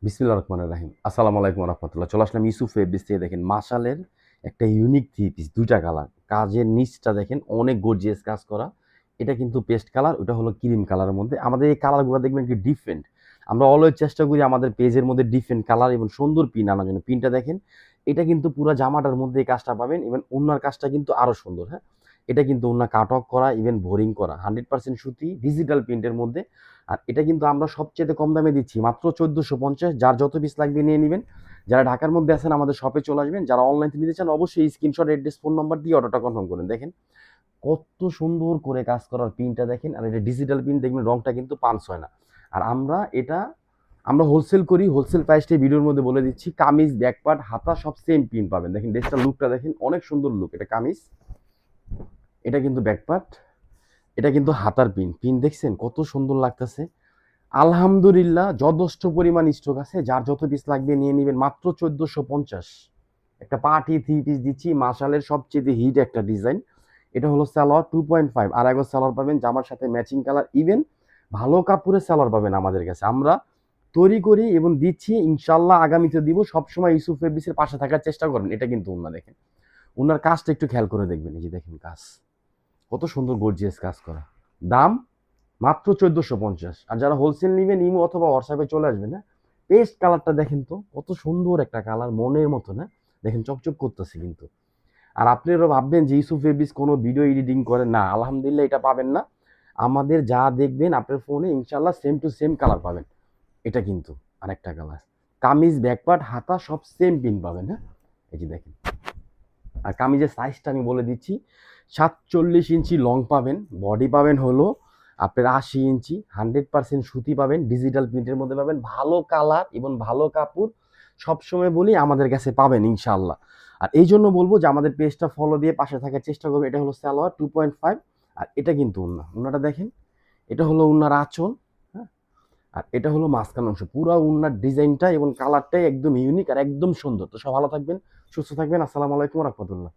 বিসমিল্লাহির রহমানির রহিম। আসসালামু আলাইকুম ওয়া রাহমাতুল্লাহ। চলে আসলাম ইউসুফ ফেব্রিক্স থেকে। দেখেন মাশালের একটা ইউনিক থ্রি পিস, ২ টা কালার। কাজের নিচটা দেখেন অনেক গর্জিয়াস কাজ করা। এটা কিন্তু পেস্ট কালার, ওটা হলো ক্রিম কালারের মধ্যে। আমাদের এই কালারগুলো দেখবেন একটু ডিফারেন্ট। আমরা অলওয়েজ চেষ্টা করি আমাদের পেজের মধ্যে ডিফারেন্ট কালার এবং সুন্দর পিন আনার জন্য। পিনটা দেখেন, এটা কিন্তু পুরা জামাটার মধ্যে এই কাজটা পাবেন। ইভেন ওড়নার কাজটা কিন্তু আরো সুন্দর, হ্যাঁ? এটা কিন্তু ওড়না কাটওয়ার্ক করা, ইভেন বোরিং করা। 100% সুতি, ডিজিটাল প্রিন্টের মধ্যে। আর এটা কিন্তু আমরা সবচেয়ে কম দামে দিচ্ছি মাত্র 1450। যার যত পিস লাগবে নিয়ে নেবেন। যারা ঢাকার মধ্যে আছেন আমাদের শপে চলে আসবেন। যারা অনলাইন থেকে নিতে চান অবশ্যই স্ক্রিনশট, অ্যাড্রেস, ফোন নাম্বার দিয়ে অর্ডারটা কনফার্ম করেন। দেখেন কত সুন্দর করে কাজ করার প্রিন্টটা দেখেন। আর এটা ডিজিটাল প্রিন্ট, দেখবেন রংটা কিন্তু পাঞ্চ হয় না। আর আমরা হোলসেল করি, হোলসেল প্রাইসটাই ভিডিওর মধ্যে বলে দিচ্ছি। কামিজ, ব্যাকপার্ট, হাতা সব সেম প্রিন্ট পাবেন। দেখেন ড্রেসটার লুকটা দেখেন, অনেক সুন্দর লুক। এটা কামিজ, এটা কিন্তু ব্যাকপার্ট, এটা কিন্তু হাতার প্রিন্ট। প্রিন্ট দেখছেন কত সুন্দর লাগতেছে। আলহামদুলিল্লাহ যথেষ্ট পরিমাণ স্টক আছে। যার যত পিস লাগবে নিয়ে নেবেন মাত্র 1450। একটা পার্টি থ্রি পিস দিচ্ছি, মাশালের সবচেয়ে হিট একটা ডিজাইন। এটা হলো সালোয়ার 2.5, আর একবার সালোয়ার পাবেন জামার সাথে ম্যাচিং কালার। ইভেন ভালো কাপড়ের সালোয়ার পাবেন আমাদের কাছে। আমরা তৈরি করি এবং দিচ্ছি, ইনশাল্লাহ আগামীতে দিব। সবসময় ইউসুফ ফেব্রিক্সের পাশে থাকার চেষ্টা করেন। এটা কিন্তু ওন্না দেখেন, ওনার কাজটা একটু খেয়াল করে দেখবেন। এই যে দেখেন কাজ কত সুন্দর গর্জিয়াস কাজ করা। দাম মাত্র 1450। আর যারা হোলসেল নিবেন ইমো অথবা হোয়াটসঅ্যাপে চলে আসবেন। হ্যাঁ, পেস্ট কালারটা দেখেন তো কত সুন্দর একটা কালার, মনের মতো না? দেখেন চকচক করতেছে কিন্তু। আর আপনারা ভাববেন যে ইউসুফ ফেব্রিক্স কোনো ভিডিও এডিটিং করে না, আলহামদুলিল্লাহ এটা পাবেন না। আমাদের যা দেখবেন আপনার ফোনে ইনশাল্লাহ সেম টু সেম কালার পাবেন। এটা কিন্তু আরেকটা কালার। কামিজ, ব্যাকপার্ট, হাতা সব সেম পিন পাবেন। হ্যাঁ, এই যে দেখেন। আর কামিজের সাইজটা আমি বলে দিচ্ছি, 47 ইঞ্চি লং পাবেন, বডি পাবেন হলো আপনার 80 ইঞ্চি, 100% সুতি পাবেন, ডিজিটাল প্রিন্টের মধ্যে পাবেন, ভালো কালার এবং ভালো কাপড়। সবসময় বলি আমাদের কাছে পাবেন ইনশাল্লাহ। আর এই জন্য বলবো যে আমাদের পেজটা ফলো দিয়ে পাশে থাকার চেষ্টা করবেন। এটা হলো সালোয়ার 2.5। আর এটা কিন্তু উন্না, উন্নাটা দেখেন। এটা হলো উন্নার আঁচল, হ্যাঁ? আর এটা হলো মাঝখান অংশ। পুরো উন্নার ডিজাইনটা এবং কালারটাই একদম ইউনিক আর একদম সুন্দর। তো সব ভালো থাকবেন, সুস্থ থাকবেন। আসসালামু আলাইকুম রহমতুল্লাহ।